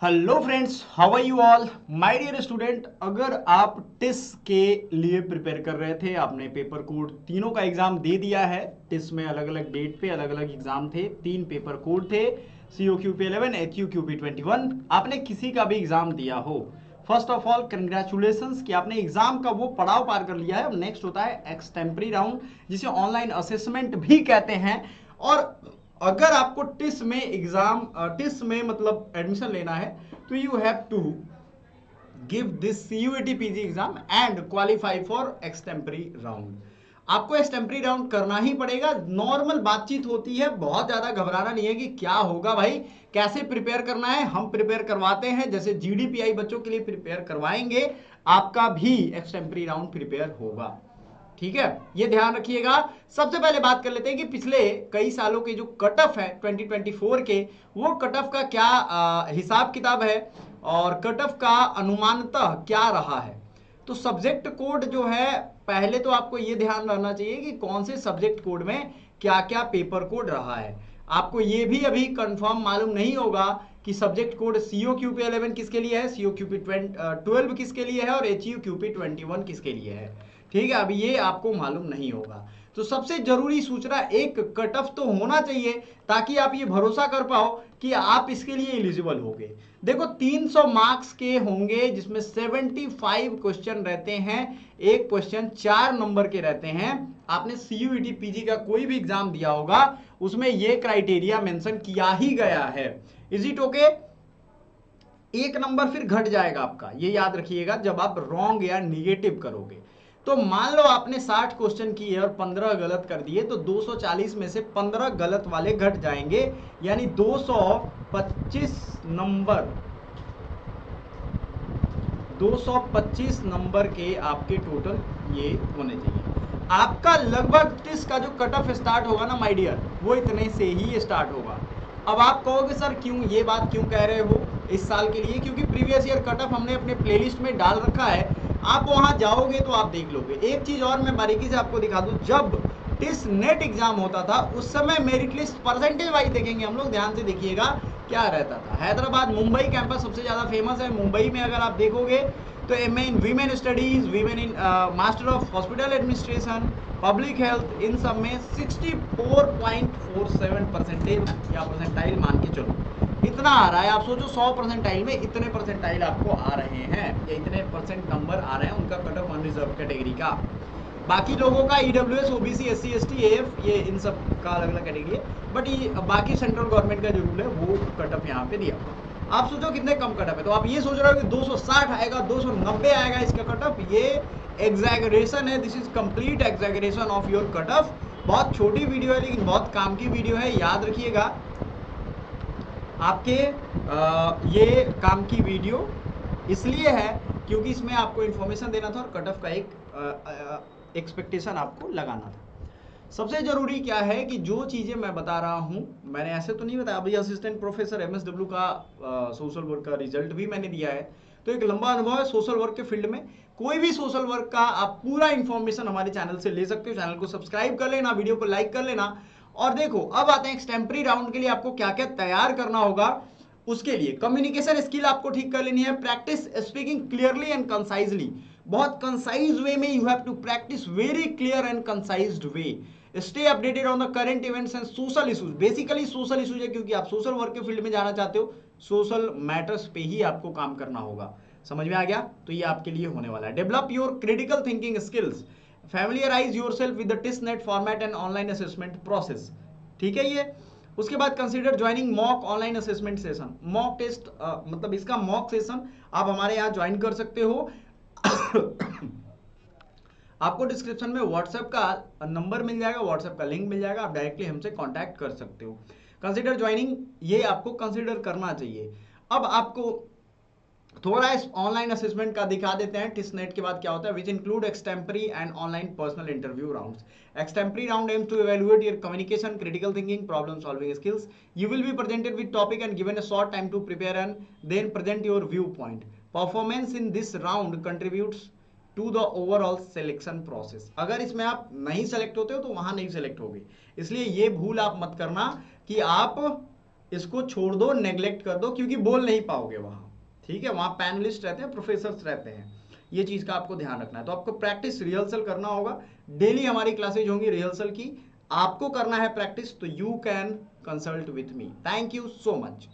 Hello friends, how are you all my dear student. अगर आप TISS के लिए प्रिपेयर कर रहे थे, आपने पेपर कोड तीनों का एग्जाम दे दिया है। टिस में अलग अलग डेट पे अलग अलग एग्जाम थे, 3 पेपर कोड थे, COQP11, HUQP21। आपने किसी का भी एग्जाम दिया हो, फर्स्ट ऑफ ऑल कंग्रेचुलेशंस कि आपने एग्जाम का वो पड़ाव पार कर लिया है। अब नेक्स्ट होता है एक्सटेम्परी राउंड, जिसे ऑनलाइन असेसमेंट भी कहते हैं। और अगर आपको टिस में एग्जाम टिस में मतलब एडमिशन लेना है तो you have to give this CUET PG exam and qualify for extempore round. आपको एक्सटेम्परी राउंड करना ही पड़ेगा। नॉर्मल बातचीत होती है, बहुत ज्यादा घबराना नहीं है कि क्या होगा भाई, कैसे प्रिपेयर करना है। हम प्रिपेयर करवाते हैं, जैसे GDPI बच्चों के लिए प्रिपेयर करवाएंगे, आपका भी एक्सटेम्परी राउंड प्रिपेयर होगा। ठीक है, ये ध्यान रखिएगा। सबसे पहले बात कर लेते हैं कि पिछले कई सालों के जो कट ऑफ है 2024 के, वो कट ऑफ का क्या हिसाब किताब है और कट ऑफ का अनुमानतः क्या रहा है। तो सब्जेक्ट कोड जो है, पहले तो आपको ये ध्यान रखना चाहिए कि कौन से सब्जेक्ट कोड में क्या क्या पेपर कोड रहा है। आपको ये भी अभी कंफर्म मालूम नहीं होगा कि सब्जेक्ट कोड COQP11 किसके लिए है, COQP12 किसके लिए है और HUQP21 किसके लिए है। ठीक है, अभी ये आपको मालूम नहीं होगा। तो सबसे जरूरी सूचना, एक कट ऑफ तो होना चाहिए ताकि आप ये भरोसा कर पाओ कि आप इसके लिए एलिजिबल होंगे। देखो 300 मार्क्स के होंगे, जिसमें 75 क्वेश्चन रहते हैं, एक क्वेश्चन 4 नंबर के रहते हैं। आपने CUET PG का कोई भी एग्जाम दिया होगा, उसमें ये क्राइटेरिया मेंशन किया ही गया है। Is it okay? एक नंबर फिर घट जाएगा आपका, ये याद रखिएगा जब आप रॉन्ग या निगेटिव करोगे। तो मान लो आपने 60 क्वेश्चन किए और 15 गलत कर दिए, तो 240 में से 15 गलत वाले घट जाएंगे, यानी 225 नंबर के आपके टोटल ये होने चाहिए। आपका लगभग 30 का जो कट ऑफ स्टार्ट होगा ना माय डियर, वो इतने से ही स्टार्ट होगा। अब आप कहोगे सर क्यों, ये बात क्यों कह रहे हो इस साल के लिए? क्योंकि प्रीवियस ईयर कट ऑफ हमने अपने प्लेलिस्ट में डाल रखा है, आप वहां जाओगे तो आप देख लोगे। एक चीज और मैं बारीकी से आपको दिखा दूं, जब टिस नेट एग्जाम होता था उस समय मेरिट लिस्ट परसेंटेज वाइज देखेंगे हम लोग, ध्यान से देखिएगा क्या रहता था। हैदराबाद मुंबई कैंपस सबसे ज्यादा फेमस है। मुंबई में अगर आप देखोगे तो MA in women studies, women in master of hospital administration, public health, इन सब में 64.47 परसेंटेज या परसेंटाइल मान के चलो, इतना आ रहा है। आप सोचो 100 परसेंटाइल में इतने परसेंटाइल आपको आ रहे हैं, या इतने परसेंट नंबर आ रहे हैं उनका कट ऑफ अनरिजर्व कैटेगरी का। बाकी लोगों का EWS, OBC, SC, ST, AF, ये इन सब का अलग अलग कैटेगरी है, बट ये बाकी सेंट्रल गवर्नमेंट का जो रूल है वो कट ऑफ यहाँ पे दिया। आप सोचो कितने कम कट ऑफ है, तो आप ये सोच रहे हो कि 260 आएगा, 290 आएगा इसका कट ऑफ। ये एग्जैगरेशन है, this is complete exaggeration of your cut off. बहुत छोटी वीडियो है लेकिन बहुत काम की वीडियो है, याद रखिएगा। आपके ये काम की वीडियो इसलिए है क्योंकि इसमें आपको इंफॉर्मेशन देना था और कट ऑफ का एक एक्सपेक्टेशन आपको लगाना था। सबसे जरूरी क्या है कि जो चीजें मैं बता रहा हूं, मैंने ऐसे तो नहीं बताया। अभी असिस्टेंट प्रोफेसर MSW का सोशल वर्क का रिजल्ट भी मैंने दिया है, तो एक लंबा अनुभव है सोशल वर्क के फील्ड में। कोई भी सोशल वर्क का आप पूरा इंफॉर्मेशन हमारे चैनल से ले सकते हो। चैनल को सब्सक्राइब कर लेना, वीडियो को लाइक कर लेना। और देखो अब आते हैं एक्सटेम्परी राउंड के लिए आपको क्या क्या तैयार करना होगा। उसके लिए कम्युनिकेशन स्किल आपको ठीक कर लेनी है, practice speaking clearly and concisely. बहुत कंसाइज वे में you have to practice very clear and concised way. Stay updated on the current events and social issues. Basically social issues है क्योंकि आप सोशल वर्क के फील्ड में जाना चाहते हो, सोशल मैटर्स पे ही आपको काम करना होगा। समझ में आ गया? तो ये आपके लिए होने वाला है। Develop your critical thinking skills, familiarize yourself with the TISSNET format and online assessment process. ठीक है ये। उसके बाद consider joining mock online assessment session. Mock test मतलब इसका मॉक सेशन आप हमारे यहाँ ज्वाइन कर सकते हो। आपको डिस्क्रिप्शन में व्हाट्सएप का नंबर मिल जाएगा, व्हाट्सएप का लिंक मिल जाएगा, आप डायरेक्टली हमसे कांटेक्ट कर सकते हो। कंसीडर ज्वाइनिंग, ये आपको कंसीडर करना चाहिए। अब आपको थोड़ा इस ऑनलाइन असेसमेंट का दिखा देते हैं। टिसनेट के बाद क्या होता है, which include extempore and online personal interview rounds. Extempore round aims to evaluate your communication, critical thinking, problem solving skills. You will be presented with topic and given a short time to prepare and then present your viewpoint. Performance in this round contributes to the overall selection process. अगर इसमें आप नहीं select होते हो तो वहां नहीं select होगे, इसलिए ये भूल आप मत करना कि आप इसको छोड़ दो, नेग्लेक्ट कर दो, क्योंकि बोल नहीं पाओगे वहां। ठीक है, वहां पैनलिस्ट रहते हैं, प्रोफेसर्स रहते हैं, ये चीज का आपको ध्यान रखना है। तो आपको प्रैक्टिस रिहर्सल करना होगा, डेली हमारी क्लासेज होंगी रिहर्सल की, आपको करना है प्रैक्टिस। तो you can consult with me. Thank you so much.